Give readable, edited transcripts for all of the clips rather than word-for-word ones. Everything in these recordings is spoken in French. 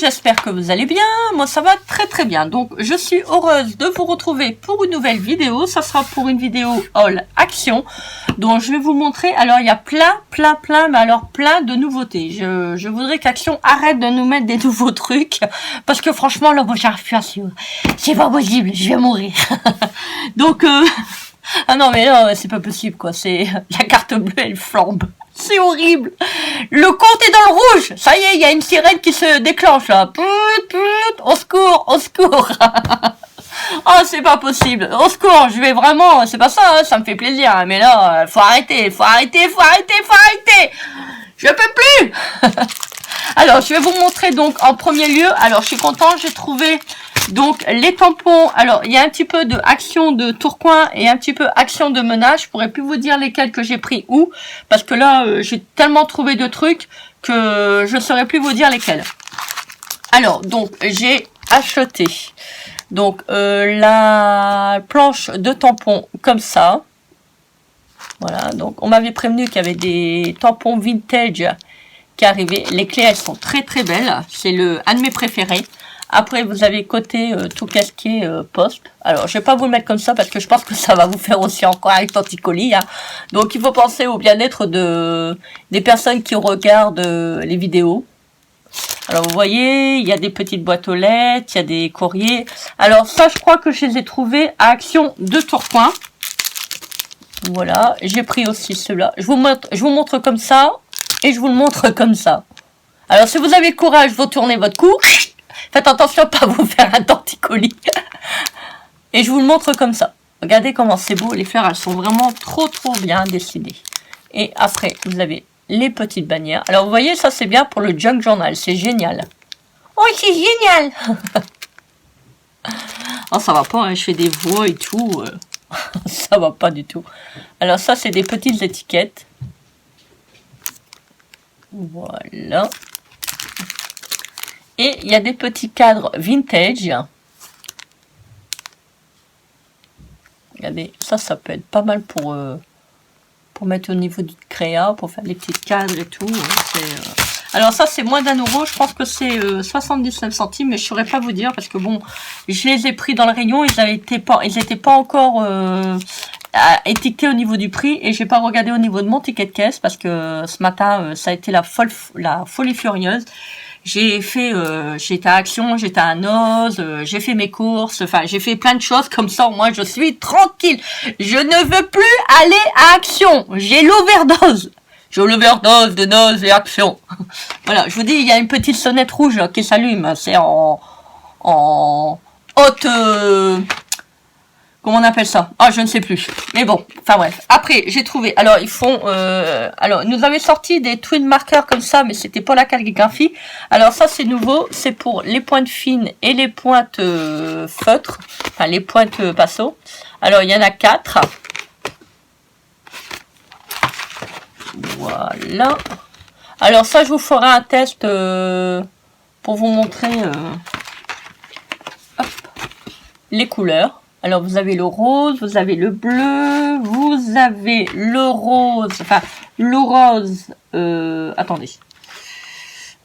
j'espère que vous allez bien. Moi, ça va très très bien. Donc, je suis heureuse de vous retrouver pour une nouvelle vidéo. Ça sera pour une vidéo haul action. Donc, je vais vous montrer. Alors, il y a plein de nouveautés. Je voudrais qu'Action arrête de nous mettre des nouveaux trucs. Parce que franchement, là, moi, j'arrive plus à suivre. C'est pas possible, je vais mourir. Donc, ah non, mais là, c'est pas possible, quoi. C'est la carte bleue, elle flambe. C'est horrible. Le compte est dans le rouge. Ça y est, il y a une sirène qui se déclenche là. Au secours, au secours. Oh, c'est pas possible. Au secours, je vais vraiment... C'est pas ça, hein, ça me fait plaisir. Hein, mais là, faut arrêter. Je peux plus. Alors, je vais vous montrer donc en premier lieu. Alors, je suis contente, j'ai trouvé donc les tampons. Alors, il y a un petit peu de Action de Tourcoing et un petit peu Action de Menage. Je pourrais plus vous dire lesquels que j'ai pris où. Parce que là, j'ai tellement trouvé de trucs que je ne saurais plus vous dire lesquels. Alors, donc, j'ai acheté donc la planche de tampons comme ça. Voilà, donc on m'avait prévenu qu'il y avait des tampons vintage qui arrivaient. Les clés, elles sont très très belles. C'est un de mes préférés. Après, vous avez côté tout ce qui est poste. Alors, je vais pas vous le mettre comme ça parce que je pense que ça va vous faire aussi encore un torticolis. Hein. Donc, il faut penser au bien-être des personnes qui regardent les vidéos. Alors, vous voyez, il y a des petites boîtes aux lettres, il y a des courriers. Alors, ça, je crois que je les ai trouvés à Action de Tourcoing. Voilà, j'ai pris aussi ceux-là. Je vous montre comme ça et je vous le montre comme ça. Alors, si vous avez le courage, vous tournez votre cou. Faites attention à pas vous faire un torticolis. Et je vous le montre comme ça. Regardez comment c'est beau. Les fleurs, elles sont vraiment trop bien décidées. Et après, vous avez les petites bannières. Alors, vous voyez, ça, c'est bien pour le junk journal. C'est génial. Oh, c'est génial. Oh, ça va pas, hein, je fais des voix et tout. Ça va pas du tout. Alors, ça, c'est des petites étiquettes. Voilà. Et il y a des petits cadres vintage. Regardez, ça peut être pas mal pour mettre au niveau du créa, pour faire les petits cadres et tout. Alors ça, c'est moins d'1 €. Je pense que c'est 79 centimes, mais je ne saurais pas vous dire parce que bon, je les ai pris dans le rayon. Ils étaient pas encore étiquetés au niveau du prix et j'ai pas regardé au niveau de mon ticket de caisse parce que ce matin, ça a été la folie furieuse. J'étais à Action, j'étais à Noz, j'ai fait mes courses, enfin j'ai fait plein de choses comme ça, moi je suis tranquille. Je ne veux plus aller à Action, j'ai l'overdose. J'ai l'overdose de Noz et Action. Voilà, je vous dis, il y a une petite sonnette rouge qui s'allume, c'est en haute... comment on appelle ça? Ah, je ne sais plus. Mais bon, enfin bref. Après, j'ai trouvé. Alors, ils font... alors, nous avait sorti des twin markers comme ça, mais c'était pas la calligraphie. Alors, ça, c'est nouveau. C'est pour les pointes fines et les pointes feutres. Enfin, les pointes pinceau. Alors, il y en a 4. Voilà. Alors, ça, je vous ferai un test pour vous montrer hop, les couleurs. Alors, vous avez le rose, vous avez le bleu, vous avez le rose, enfin, le rose, attendez,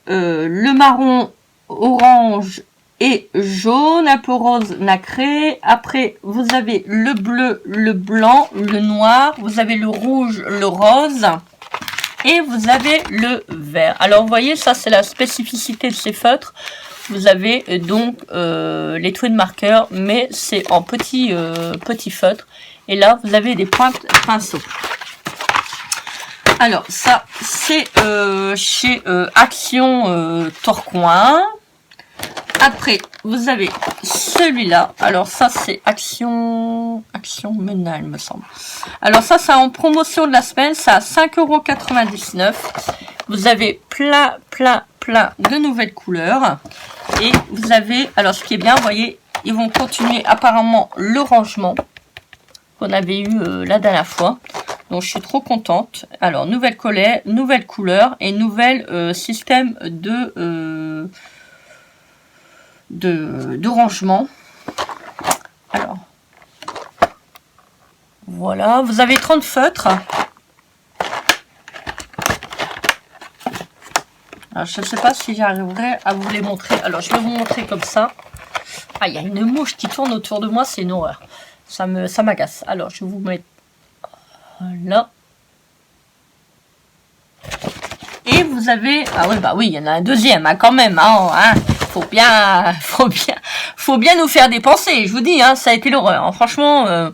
le marron, orange et jaune, un peu rose nacré. Après, vous avez le bleu, le blanc, le noir, vous avez le rouge, le rose et vous avez le vert. Alors, vous voyez, ça, c'est la spécificité de ces feutres. Vous avez donc les twin markers, mais c'est en petit feutre. Et là, vous avez des pointes pinceau. Alors, ça, c'est chez Action Tourcoing. Après, vous avez celui-là. Alors, ça, c'est Action Menage, me semble. Alors, ça, c'est en promotion de la semaine. C'est à 5,99 €. Vous avez plein de nouvelles couleurs. Et vous avez, alors ce qui est bien, vous voyez, ils vont continuer apparemment le rangement qu'on avait eu la dernière fois. Donc je suis trop contente. Alors nouvelle couleur et nouvel système de rangement. Alors voilà, vous avez 30 feutres. Alors, je ne sais pas si j'arriverai à vous les montrer. Alors, je vais vous montrer comme ça. Ah, il y a une mouche qui tourne autour de moi, c'est une horreur. Ça m'agace. Alors, je vais vous mettre là. Et vous avez... Ah oui, bah oui, il y en a un deuxième, hein, quand même. Hein. Faut bien nous faire dépenser. Je vous dis, hein, ça a été l'horreur. Hein. Franchement,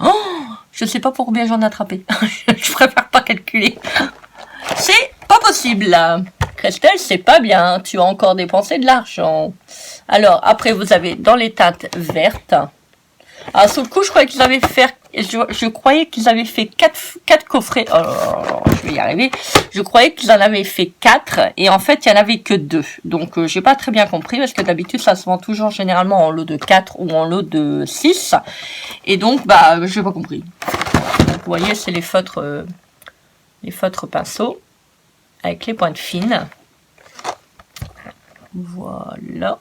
je sais pas pour combien j'en ai attrapé. Je préfère pas calculer. C'est pas possible, là. Christelle, c'est pas bien. Tu as encore dépensé de l'argent. Alors, après, vous avez dans les teintes vertes. Alors, sur le coup, je croyais qu'ils avaient fait... Je croyais qu'ils avaient fait 4 coffrets. Oh, je vais y arriver. Je croyais qu'ils en avaient fait 4. Et en fait, il n'y en avait que 2. Donc, j'ai pas très bien compris. Parce que d'habitude, ça se vend toujours généralement en lot de 4 ou en lot de 6. Et donc, bah, j'ai pas compris. Donc, vous voyez, c'est les feutres pinceaux. Avec les pointes fines. Voilà.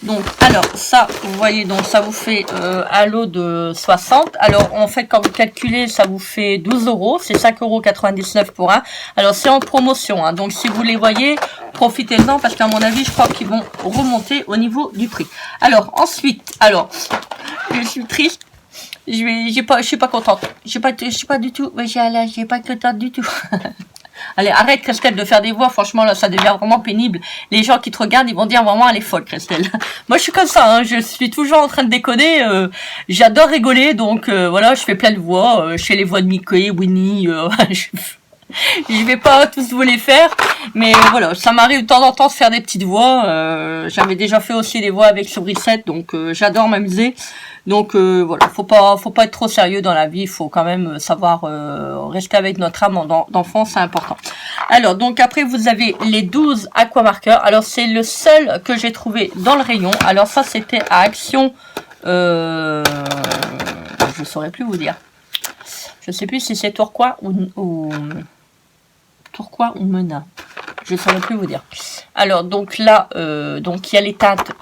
Donc, alors, ça, vous voyez, donc ça vous fait un lot de 60. Alors, en fait, quand vous calculez, ça vous fait 12 €. C'est 5,99 € pour un. Alors, c'est en promotion. Hein. Donc, si vous les voyez, profitez-en parce qu'à mon avis, je crois qu'ils vont remonter au niveau du prix. Alors, ensuite, je suis triste. Je suis pas contente. Je suis pas du tout. J'ai pas contente du tout. Allez, arrête, Christelle, de faire des voix. Franchement, là, ça devient vraiment pénible. Les gens qui te regardent, ils vont dire vraiment, elle est folle, Christelle. Moi, je suis comme ça, hein. Je suis toujours en train de déconner. J'adore rigoler, donc voilà, je fais plein de voix. Je fais les voix de Mickey, Winnie. Je vais pas tous vous les faire, mais voilà, ça m'arrive de temps en temps de faire des petites voix. J'avais déjà fait aussi des voix avec Soubrissette, donc j'adore m'amuser. Donc voilà, faut pas être trop sérieux dans la vie, il faut quand même savoir rester avec notre âme d'enfant, c'est important. Alors donc après vous avez les 12 aquamarqueurs. Alors c'est le seul que j'ai trouvé dans le rayon. Alors ça c'était à Action, je saurais plus vous dire. Je sais plus si c'est turquois ou Mena. Je ne saurais plus vous dire. Alors, donc là, donc il y a les teintes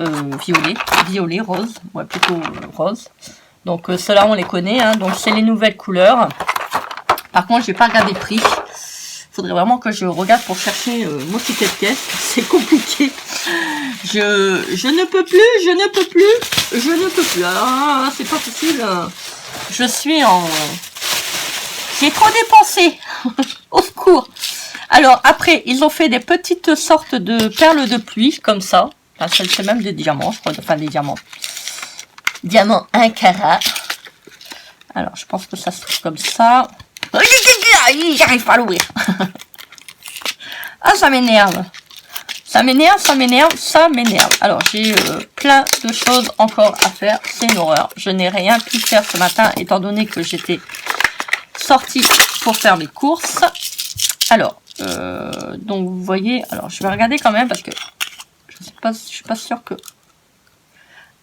violet, rose. Ouais, plutôt rose. Donc, ceux-là, on les connaît. Hein, donc, c'est les nouvelles couleurs. Par contre, je n'ai pas regardé le prix. Il faudrait vraiment que je regarde pour chercher mon ticket de caisse. C'est compliqué. Je ne peux plus. Ah, c'est pas possible. Je suis en... J'ai trop dépensé. Au secours. Alors, après, ils ont fait des petites sortes de perles de pluie, comme ça. Enfin, c'est même des diamants, je crois. Enfin, des diamants. Diamant 1 carat. Alors, je pense que ça se trouve comme ça. J'arrive pas à l'ouvrir. Ah, ça m'énerve. Ça m'énerve. Alors, j'ai plein de choses encore à faire. C'est une horreur. Je n'ai rien pu faire ce matin, étant donné que j'étais sortie pour faire mes courses. Alors, donc vous voyez, alors je vais regarder quand même parce que je suis pas sûre que...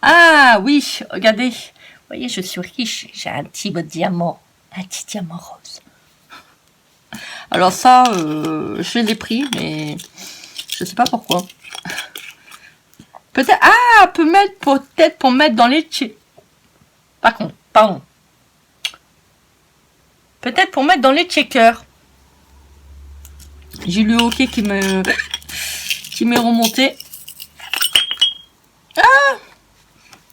Ah oui, regardez, vous voyez, je suis riche, j'ai un petit diamant rose. Alors ça, je l'ai pris, mais je sais pas pourquoi. Peut-être, peut-être pour mettre dans les... Pardon. Peut-être pour mettre dans les checkers. J'ai le hockey qui m'est remonté. Ah!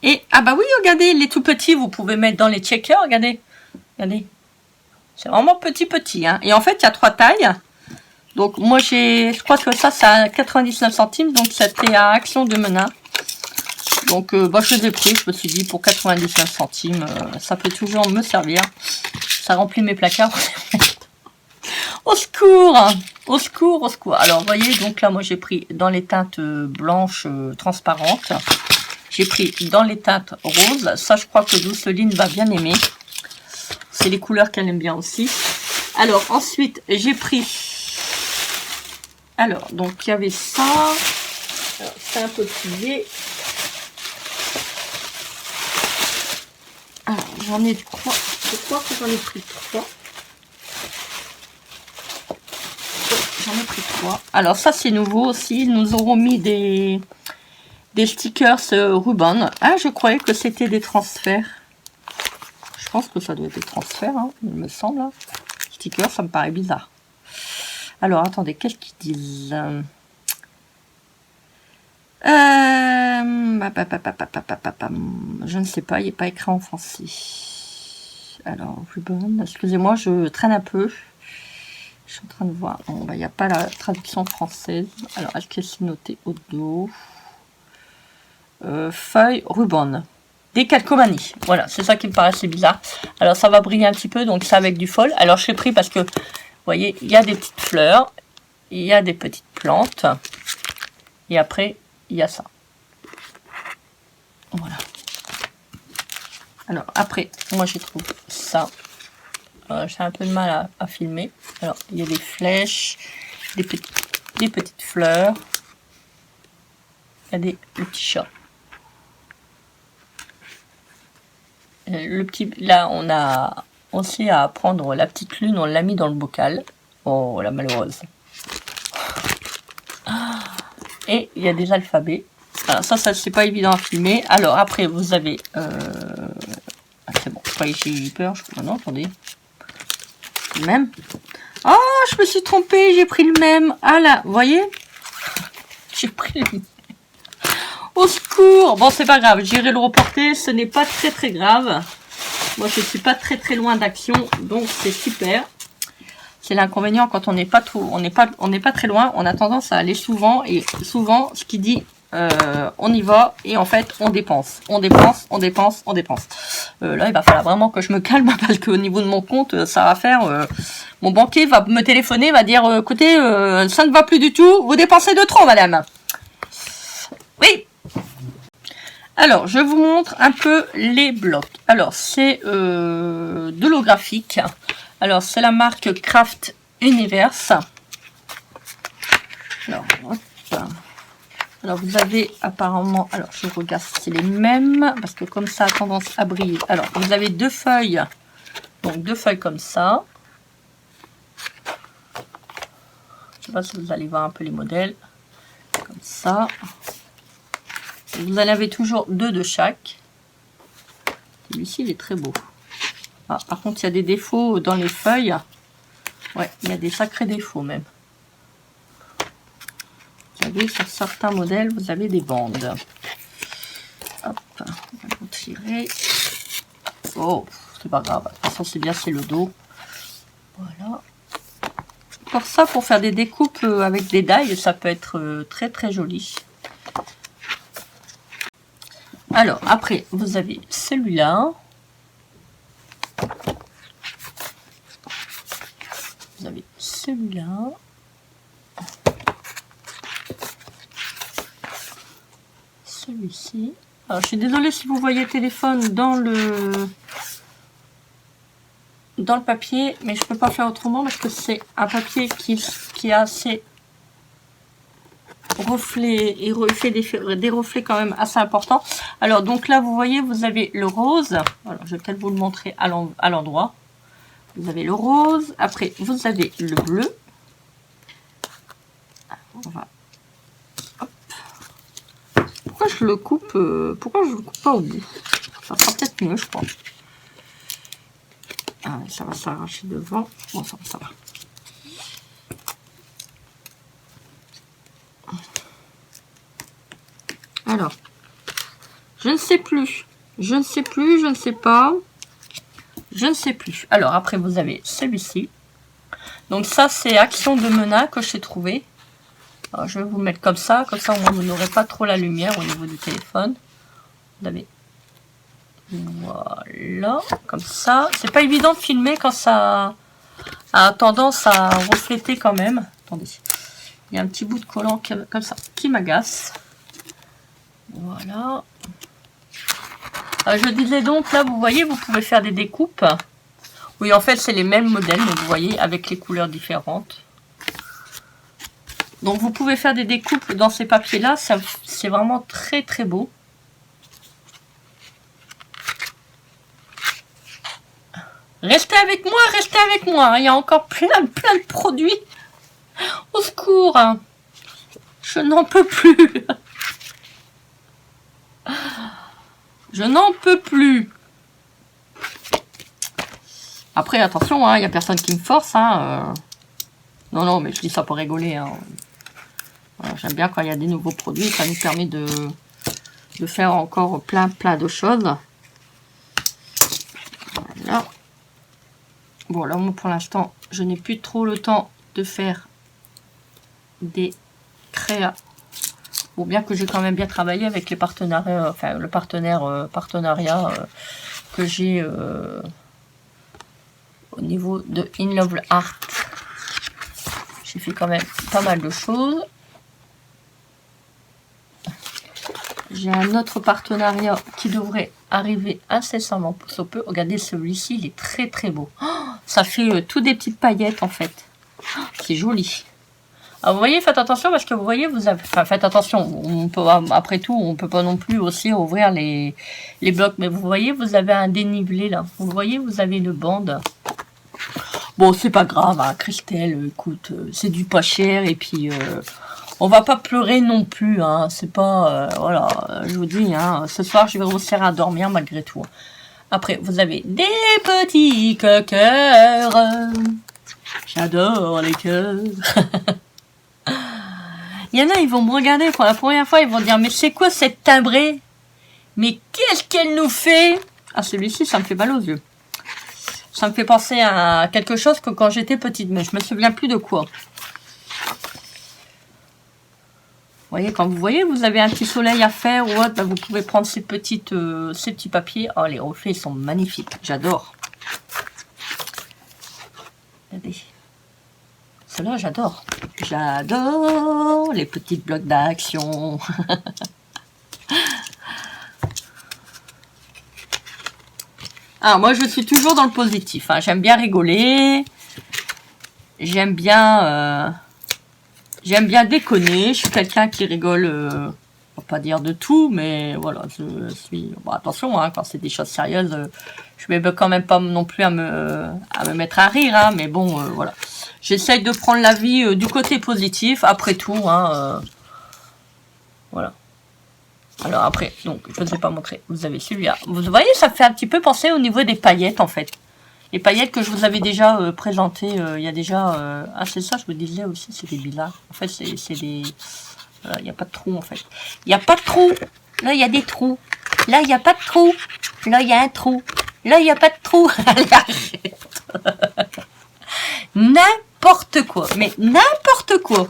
Et, ah bah oui, regardez, les tout petits, vous pouvez mettre dans les checkers, regardez. C'est vraiment petit, hein. Et en fait, il y a 3 tailles. Donc, moi, je crois que ça, c'est à 99 centimes. Donc, c'était à Action de Mena. Donc, bah, je les ai pris. Je me suis dit, pour 99 centimes, ça peut toujours me servir. Ça remplit mes placards. Au secours! Au secours! Alors, vous voyez, donc là, moi, j'ai pris dans les teintes blanches transparentes. J'ai pris dans les teintes roses. Ça, je crois que Douceline va bien aimer. C'est les couleurs qu'elle aime bien aussi. Alors, ensuite, j'ai pris... Alors, donc, il y avait ça. C'est un peu plié. Alors, j'en ai 3. Je crois que j'en ai pris 3. J'en ai pris 3. Alors, ça, c'est nouveau aussi. Ils nous auront mis des stickers ruban. Ah, je croyais que c'était des transferts. Je pense que ça doit être des transferts, hein, il me semble. sticker, ça me paraît bizarre. Alors, attendez, qu'est-ce qu'ils disent? Je ne sais pas, il n'est pas écrit en français. Alors, ribbon, excusez-moi, je traîne un peu. Je suis en train de voir. Bon, bah, il n'y a pas la traduction française. Alors, est-ce que c'est noté au dos? Feuille, ruban. Décalcomanie. Voilà, c'est ça qui me paraissait bizarre. Alors, ça va briller un petit peu, donc c'est avec du fol. Alors, je l'ai pris parce que, vous voyez, il y a des petites fleurs, il y a des petites plantes, et après, il y a ça. Voilà. Alors, après, moi, je trouve ça. J'ai un peu de mal à filmer. Alors, il y a des flèches, des petites fleurs. Il y a le petit chat. Le petit, là, on a aussi à prendre la petite lune, on l'a mis dans le bocal. Oh, la malheureuse. Et il y a des alphabets. Alors, ça c'est pas évident à filmer. Alors, après, vous avez... c'est bon, j'ai eu peur. Non, attendez. Le même. Oh, je me suis trompée, j'ai pris le même. Ah là, vous voyez? J'ai pris le même. Au secours! Bon, c'est pas grave, j'irai le reporter, ce n'est pas très grave. Moi, je suis pas très loin d'Action, donc c'est super. C'est l'inconvénient quand on n'est pas très loin, on a tendance à aller souvent, et souvent, ce qui dit, on y va, et en fait, on dépense. On dépense. Là, il va falloir vraiment que je me calme, parce qu'au niveau de mon compte, ça va faire... mon banquier va me téléphoner, va dire, écoutez, ça ne va plus du tout, vous dépensez de trop, madame. Oui. Alors, je vous montre un peu les blocs. Alors, c'est de l'holographique. Alors, c'est la marque Craft Universe. Alors, hop. Alors, vous avez apparemment... Alors, je regarde si c'est les mêmes, parce que comme ça a tendance à briller. Alors, vous avez deux feuilles. Donc, deux feuilles comme ça. Je ne sais pas si vous allez voir un peu les modèles. Comme ça. Vous en avez toujours deux de chaque. Celui-ci, il est très beau. Ah, par contre, il y a des défauts dans les feuilles. Ouais, il y a des sacrés défauts même. Vous avez sur certains modèles, vous avez des bandes. Hop, on va le tirer. Oh, c'est pas grave. De toute façon, c'est bien, c'est le dos. Voilà. Pour ça, pour faire des découpes avec des die, ça peut être très joli. Alors, après, vous avez celui-là. Vous avez celui-là. Celui-ci. Alors, je suis désolée si vous voyez le téléphone dans le papier, mais je peux pas faire autrement parce que c'est un papier qui a assez reflets et fait des reflets quand même assez importants. Alors, donc là, vous voyez, vous avez le rose. Alors, je vais peut-être vous le montrer à l'endroit. Vous avez le rose. Après, vous avez le bleu. On va... Hop. Pourquoi je le coupe pourquoi je le coupe pas au bout? Ça sera peut-être mieux, je crois. Ah, ça va s'arracher devant. Bon, ça va. Alors, je ne sais plus. Je ne sais pas. Je ne sais plus. Alors, après, vous avez celui-ci. Donc, ça, c'est Action de Mena que j'ai trouvé. Alors, je vais vous mettre comme ça. Comme ça, au moins, vous n'aurez pas trop la lumière au niveau du téléphone. Vous avez... Voilà. Comme ça. C'est pas évident de filmer quand ça a tendance à refléter quand même. Attendez. Il y a un petit bout de collant comme ça qui m'agace. Voilà. Je disais donc, là, vous voyez, vous pouvez faire des découpes. Oui, en fait, c'est les mêmes modèles, mais vous voyez, avec les couleurs différentes. Donc, vous pouvez faire des découpes dans ces papiers-là. C'est vraiment très beau. Restez avec moi. Il y a encore plein de produits. Au secours. Je n'en peux plus. Je n'en peux plus. Après, attention, hein, il n'y a personne qui me force. Hein, Non, non, mais je dis ça pour rigoler. Hein. Voilà, j'aime bien quand il y a des nouveaux produits. Ça nous permet de faire encore plein de choses. Voilà. Bon, là, moi, pour l'instant, je n'ai plus trop le temps de faire des créas. Bon, bien que j'ai quand même bien travaillé avec les partenariats, enfin, le partenariat que j'ai au niveau de In Love Art. J'ai fait quand même pas mal de choses. J'ai un autre partenariat qui devrait arriver incessamment pour ce peu. Regardez, celui-ci, il est très très beau. Oh, ça fait tout des petites paillettes en fait. Oh, c'est joli. Alors, vous voyez, faites attention parce que vous voyez, vous avez... Enfin, faites attention. On peut, après tout, on peut pas non plus aussi ouvrir les blocs. Mais vous voyez, vous avez un dénivelé là. Vous voyez, vous avez une bande. Bon, c'est pas grave, hein, Christelle, écoute, c'est du pas cher et puis on va pas pleurer non plus, hein, c'est pas, voilà, je vous dis, hein, ce soir je vais réussir à dormir malgré tout. Après, vous avez des petits cœurs, j'adore les cœurs. Il y en a, ils vont me regarder pour la première fois, ils vont dire, mais c'est quoi cette timbrée? Mais qu'est-ce qu'elle nous fait? Ah, celui-ci, ça me fait mal aux yeux. Ça me fait penser à quelque chose que quand j'étais petite, mais je me souviens plus de quoi. Vous voyez, quand vous voyez, vous avez un petit soleil à faire ou autre, ben vous pouvez prendre ces petits papiers. Oh, les reflets sont magnifiques. J'adore. Regardez. Ceux-là, j'adore. J'adore les petits blocs d'action. Ah, moi, je suis toujours dans le positif. Hein. J'aime bien rigoler. J'aime bien déconner. Je suis quelqu'un qui rigole, on va pas dire de tout, mais voilà, je suis... Bon, attention, hein, quand c'est des choses sérieuses, je vais quand même pas non plus à me mettre à rire, hein, mais bon, voilà. J'essaye de prendre la vie du côté positif, après tout, hein, voilà. Alors après, donc, je ne vous ai pas montré, vous avez celui-là. Vous voyez, ça me fait un petit peu penser au niveau des paillettes, en fait. Les paillettes que je vous avais déjà présentées, il y a déjà... ah, c'est ça, je vous disais aussi, c'est des billards. En fait, c'est des... Voilà, il n'y a pas de trou, en fait. Il n'y a pas de trou. Là, il y a des trous. Là, il n'y a pas de trou. Là, il y a un trou. Là, il n'y a pas de trou. N'importe quoi. Mais n'importe quoi.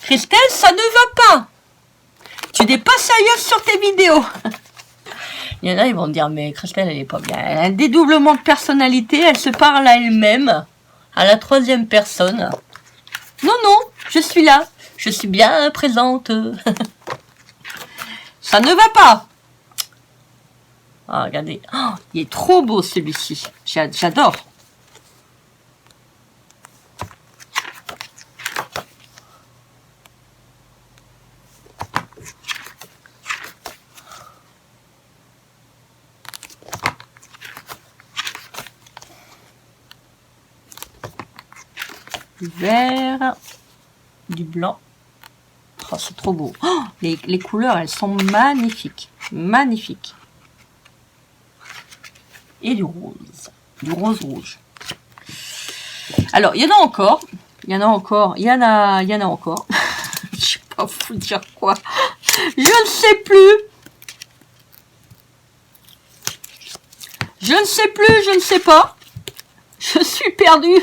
Christelle, ça ne va pas. Tu n'es pas sérieuse sur tes vidéos. Il y en a, ils vont me dire, mais Christelle, elle est pas bien. Elle a un dédoublement de personnalité, elle se parle à elle-même, à la troisième personne. Non, non, je suis là. Je suis bien présente. Ça ne va pas. Ah, regardez. Oh, il est trop beau, celui-ci. J'adore. Du vert, du blanc. Oh, c'est trop beau. Oh, les couleurs, elles sont magnifiques. Magnifiques. Et du rose. Du rose rouge. Alors, il y en a encore. Il y en a encore. Il y en a encore. Je sais pas vous dire quoi. Je ne sais plus. Je ne sais plus, je ne sais pas. Je suis perdue.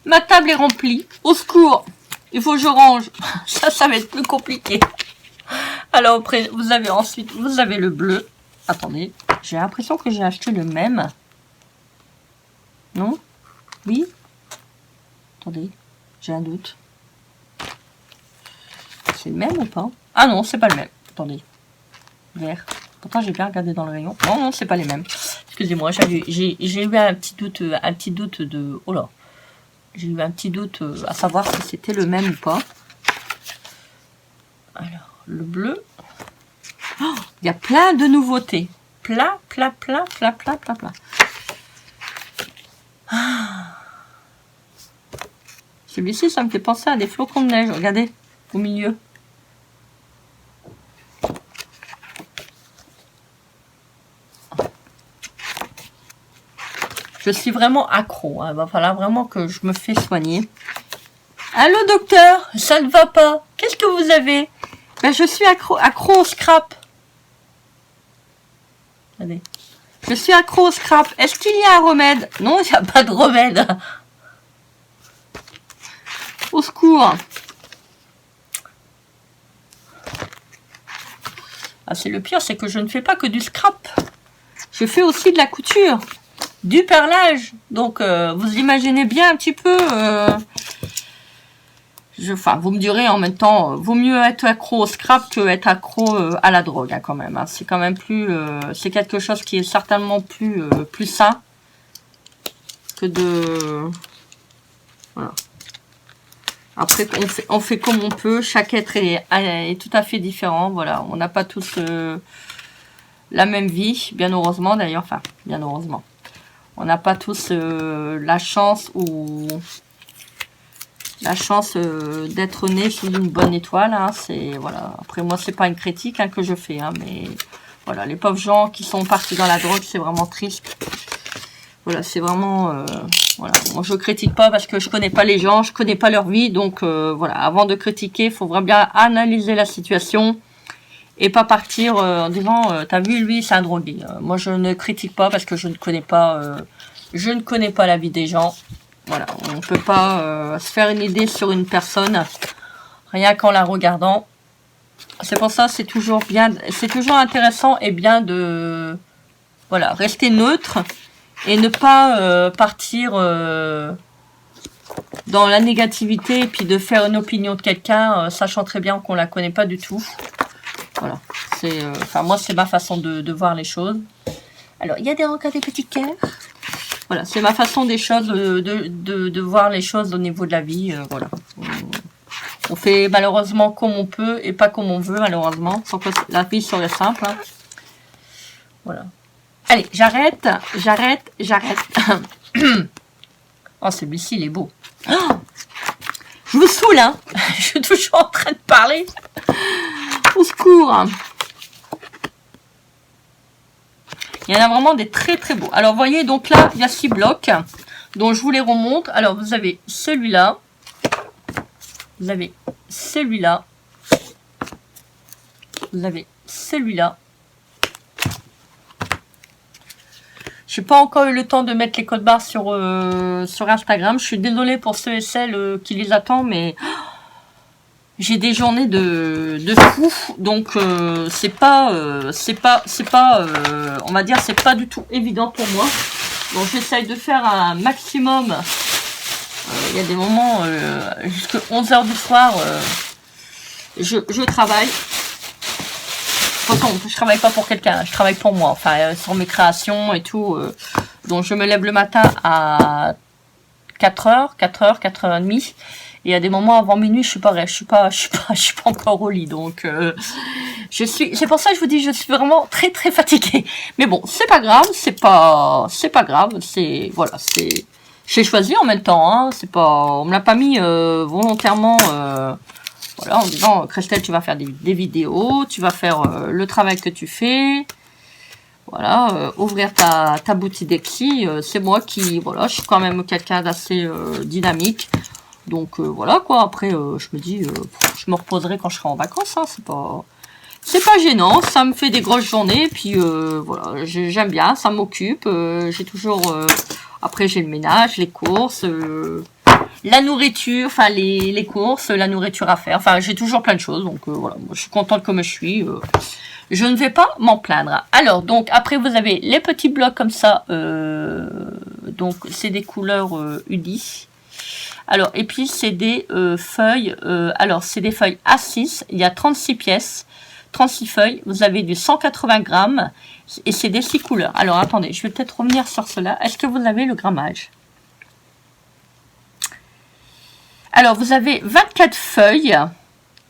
Ma table est remplie. Au secours. Il faut que je range. Ça va être plus compliqué. Alors après, vous avez le bleu. Attendez, j'ai l'impression que j'ai acheté le même. Non? Oui? Attendez, j'ai un doute. C'est le même ou pas? Ah non, c'est pas le même. Attendez. Vert. Pourtant, j'ai bien regardé dans le rayon. Non, non, c'est pas les mêmes. Excusez-moi, j'ai eu un petit doute de... Oh là. J'ai eu un petit doute à savoir si c'était le même ou pas. Alors, le bleu. Oh, il y a plein de nouveautés. Plein. Ah. Celui-ci, ça me fait penser à des flocons de neige. Regardez, au milieu. Je suis vraiment accro. Hein. Il va falloir vraiment que je me fais soigner. Allô, docteur, ça ne va pas. Qu'est-ce que vous avez? Ben, je suis accro au scrap. Allez. Je suis accro au scrap. Est-ce qu'il y a un remède? Non, il n'y a pas de remède. Au secours. Ah, c'est le pire, c'est que je ne fais pas que du scrap. Je fais aussi de la couture, du perlage. Donc, vous imaginez bien un petit peu... Enfin, vous me direz en même temps, vaut mieux être accro au scrap que être accro à la drogue, hein, quand même. Hein. C'est quand même plus... c'est quelque chose qui est certainement plus sain que de... Voilà. Après, on fait comme on peut. Chaque être est tout à fait différent. Voilà, on n'a pas tous la même vie, bien heureusement d'ailleurs. Enfin, bien heureusement. On n'a pas tous la chance d'être né sous une bonne étoile. Hein. C'est voilà. Après, moi, c'est pas une critique hein, que je fais, hein, mais voilà, les pauvres gens qui sont partis dans la drogue, c'est vraiment triste. Voilà, c'est vraiment... voilà. Moi, je critique pas parce que je connais pas les gens, je connais pas leur vie. Donc, voilà, avant de critiquer, il faut vraiment bien analyser la situation et pas partir en disant « T'as vu, lui, c'est un drogué. » Moi, je ne critique pas parce que je ne connais pas la vie des gens. Voilà, on ne peut pas se faire une idée sur une personne rien qu'en la regardant. C'est pour ça, c'est toujours intéressant et bien de voilà, rester neutre. Et ne pas partir dans la négativité et puis de faire une opinion de quelqu'un, sachant très bien qu'on la connaît pas du tout. Voilà. Enfin, moi, c'est ma façon de voir les choses. Alors, il y a encore des petits cœurs. Voilà, c'est ma façon des choses, de voir les choses au niveau de la vie. Voilà. On fait malheureusement comme on peut et pas comme on veut, malheureusement. Sans que la vie serait simple. Hein. Voilà. Allez, j'arrête. Oh, celui-ci, il est beau. Oh, je vous saoule, hein. Je suis toujours en train de parler. Au secours. Il y en a vraiment des très très beaux. Alors, vous voyez, donc là, il y a 6 blocs. Donc, je vous les remonte. Alors, vous avez celui-là. Vous avez celui-là. Vous avez celui-là. Je n'ai pas encore eu le temps de mettre les codes barres sur Instagram. Je suis désolée pour ceux et celles qui les attendent, mais j'ai des journées de fou. Donc c'est pas, on va dire, c'est pas du tout évident pour moi. Donc j'essaye de faire un maximum. Il y a des moments jusqu'à 11h du soir, je travaille. De toute façon, je travaille pas pour quelqu'un, je travaille pour moi, enfin, sur mes créations et tout. Donc, je me lève le matin à 4h, 4h30. Et à des moments avant minuit, je suis pas encore au lit. Donc, c'est pour ça que je vous dis, je suis vraiment très, très fatiguée. Mais bon, c'est pas grave, c'est pas grave. Voilà, j'ai choisi en même temps, hein. On me l'a pas mis, volontairement, voilà, en disant, Christelle, tu vas faire des vidéos, tu vas faire le travail que tu fais. Voilà, ouvrir ta boutique d'Exi, c'est moi qui, voilà, je suis quand même quelqu'un d'assez dynamique. Donc voilà quoi, après je me dis, je me reposerai quand je serai en vacances, hein, c'est pas gênant, ça me fait des grosses journées, puis voilà, j'aime bien, ça m'occupe, j'ai toujours, après j'ai le ménage, les courses, la nourriture, enfin les courses, la nourriture à faire, enfin j'ai toujours plein de choses, donc voilà, moi, je suis contente comme je suis, je ne vais pas m'en plaindre. Alors donc après vous avez les petits blocs comme ça, donc c'est des couleurs Udi. Alors et puis c'est des feuilles, alors c'est des feuilles A6, il y a 36 pièces, 36 feuilles, vous avez du 180 grammes et c'est des 6 couleurs. Alors attendez, je vais peut-être revenir sur cela. Est-ce que vous avez le grammage? Alors, vous avez 24 feuilles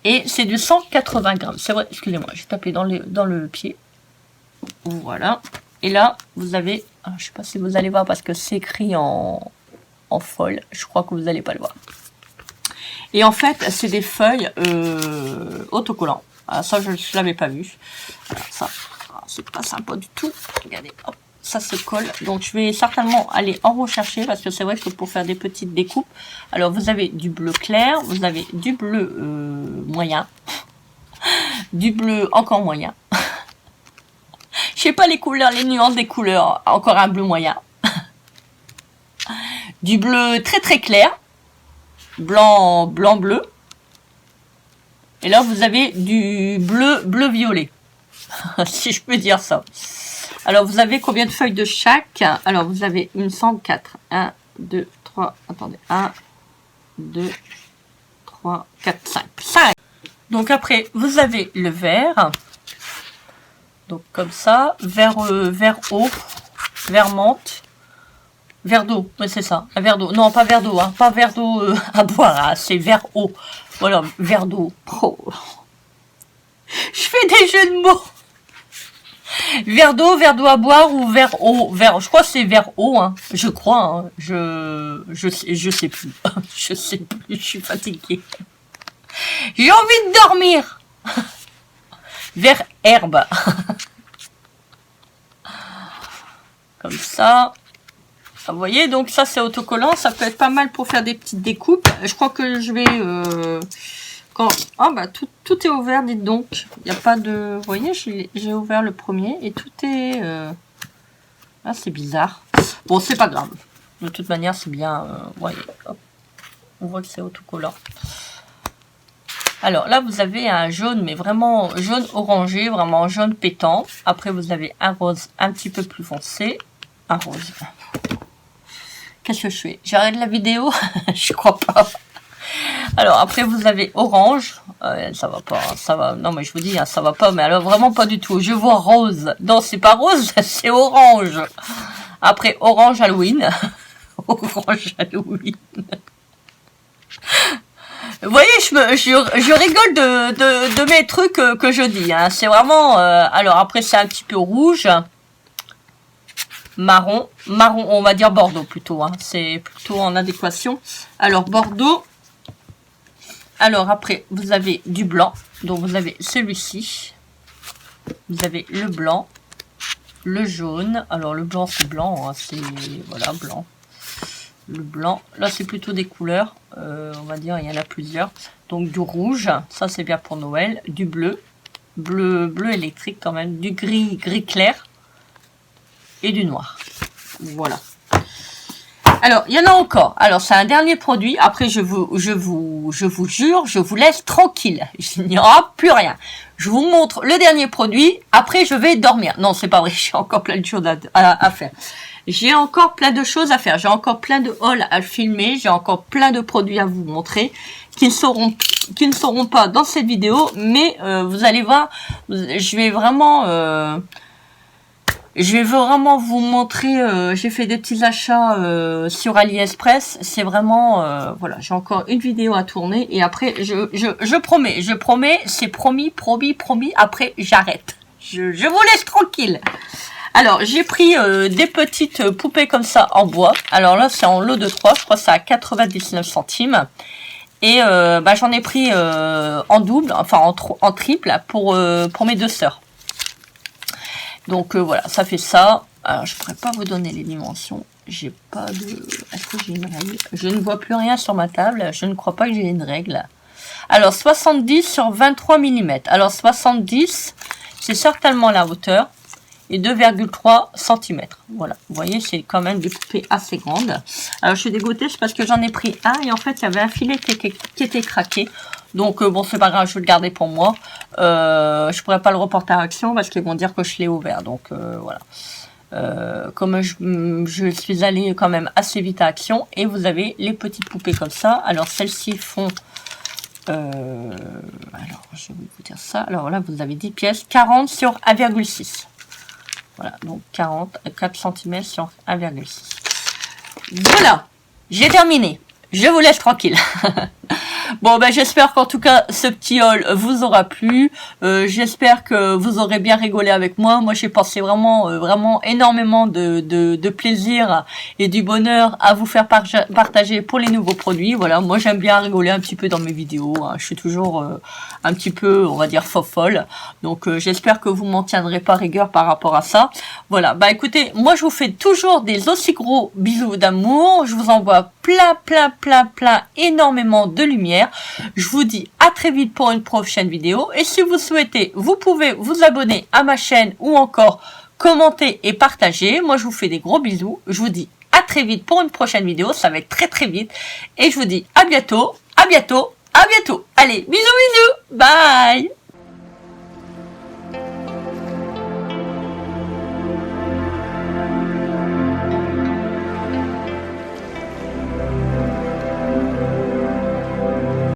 et c'est du 180 grammes. C'est vrai, excusez-moi, j'ai tapé dans le pied. Voilà. Et là, vous avez, je ne sais pas si vous allez voir parce que c'est écrit en folle. Je crois que vous n'allez pas le voir. Et en fait, c'est des feuilles autocollants. Alors, ça, je ne l'avais pas vu. Alors, ça, c'est pas sympa du tout. Regardez, hop, ça se colle. Donc je vais certainement aller en rechercher parce que c'est vrai que pour faire des petites découpes, alors vous avez du bleu clair, vous avez du bleu moyen, du bleu encore moyen. Je sais pas les couleurs, les nuances des couleurs, encore un bleu moyen. Du bleu très très clair, blanc, blanc bleu. Et là vous avez du bleu, bleu violet, si je peux dire ça. Alors, vous avez combien de feuilles de chaque? Alors, vous avez, il me semble, 4. 1, 2, 3, attendez. 1, 2, 3, 4, 5. 5. Donc, après, vous avez le vert. Donc, comme ça. Vert, vert eau. Vert menthe. Verre d'eau. Oui, c'est ça. Un verre d'eau. Non, pas verre d'eau. Hein. Pas verre d'eau à boire. Hein. C'est verre eau. Voilà, verre d'eau. Oh. Je fais des jeux de mots. Verre d'eau à boire ou verre eau, verre, je crois que c'est verre eau, hein. Je crois, hein. Je sais plus, je sais plus, je suis fatiguée. J'ai envie de dormir. Verre herbe. Comme ça. Vous voyez, donc ça c'est autocollant, ça peut être pas mal pour faire des petites découpes. Je crois que je vais... Ah bah tout est ouvert, dites donc. Il n'y a pas de... Vous voyez, j'ai ouvert le premier et tout est... Ah, c'est bizarre. Bon, c'est pas grave. De toute manière, c'est bien... Vous voyez, hop. On voit que c'est autocollant. Alors là, vous avez un jaune, mais vraiment jaune orangé, vraiment jaune pétant. Après, vous avez un rose un petit peu plus foncé. Un rose. Qu'est-ce que je fais? J'arrête la vidéo? Je crois pas. Alors après vous avez orange, ça va pas, ça va, non mais je vous dis, hein, ça va pas, mais alors vraiment pas du tout. Je vois rose, non c'est pas rose, c'est orange. Après orange Halloween, orange Halloween. Vous voyez, je rigole de mes trucs que je dis, hein. C'est vraiment, alors après c'est un petit peu rouge, marron, on va dire Bordeaux plutôt, hein. C'est plutôt en adéquation. Alors Bordeaux. Alors après, vous avez du blanc. Donc vous avez celui-ci. Vous avez le blanc. Le jaune. Alors le blanc c'est blanc. Hein, c'est voilà blanc. Le blanc. Là c'est plutôt des couleurs. On va dire il y en a plusieurs. Donc du rouge. Ça c'est bien pour Noël. Du bleu. Bleu électrique quand même. Du gris clair. Et du noir. Voilà. Alors, il y en a encore. Alors, c'est un dernier produit. Après, je vous jure, je vous laisse tranquille. Il n'y aura plus rien. Je vous montre le dernier produit. Après, je vais dormir. Non, c'est pas vrai. J'ai encore plein de choses à faire. J'ai encore plein de choses à faire. J'ai encore plein de hauls à filmer. J'ai encore plein de produits à vous montrer qui ne seront pas dans cette vidéo. Mais vous allez voir, je vais vraiment vous montrer, j'ai fait des petits achats sur AliExpress, c'est vraiment, voilà, j'ai encore une vidéo à tourner et après, je promets, c'est promis, après j'arrête. Je vous laisse tranquille. Alors, j'ai pris des petites poupées comme ça en bois. Alors là, c'est en lot de 3, je crois que c'est à 99 centimes. Et bah, j'en ai pris en double, enfin en triple pour mes deux sœurs. Donc voilà, ça fait ça. Alors je pourrais pas vous donner les dimensions. J'ai pas de... Est-ce que j'ai une règle? Je ne vois plus rien sur ma table. Je ne crois pas que j'ai une règle. Alors 70 sur 23 mm. Alors 70, c'est certainement la hauteur. Et 2,3 cm. Voilà, vous voyez, c'est quand même des poupées assez grandes. Alors je suis dégoûtée, c'est parce que j'en ai pris un. Et en fait, il y avait un filet qui était craqué. Donc bon, c'est pas grave, je vais le garder pour moi. Je pourrais pas le reporter à Action parce qu'ils vont dire que je l'ai ouvert. Donc voilà. Comme je suis allée quand même assez vite à Action. Et vous avez les petites poupées comme ça. Alors celles-ci font... alors je vais vous dire ça. Alors là, vous avez 10 pièces. 40 sur 1,6. Voilà, donc 4 cm sur 1,6. Voilà, j'ai terminé. Je vous laisse tranquille. Bon, ben j'espère qu'en tout cas, ce petit haul vous aura plu. J'espère que vous aurez bien rigolé avec moi. Moi, j'ai passé vraiment, vraiment énormément de plaisir et du bonheur à vous faire partager pour les nouveaux produits. Voilà, moi, j'aime bien rigoler un petit peu dans mes vidéos. Hein. Je suis toujours un petit peu, on va dire, folle. Donc, j'espère que vous m'en tiendrez pas rigueur par rapport à ça. Voilà, bah écoutez, moi, je vous fais toujours des aussi gros bisous d'amour. Je vous envoie plein, énormément de lumière. Je vous dis à très vite pour une prochaine vidéo. Et si vous souhaitez, vous pouvez vous abonner à ma chaîne ou encore commenter et partager. Moi, je vous fais des gros bisous. Je vous dis à très vite pour une prochaine vidéo. Ça va être très vite. Et je vous dis à bientôt, à bientôt, à bientôt. Allez, bisous, bisous. Bye.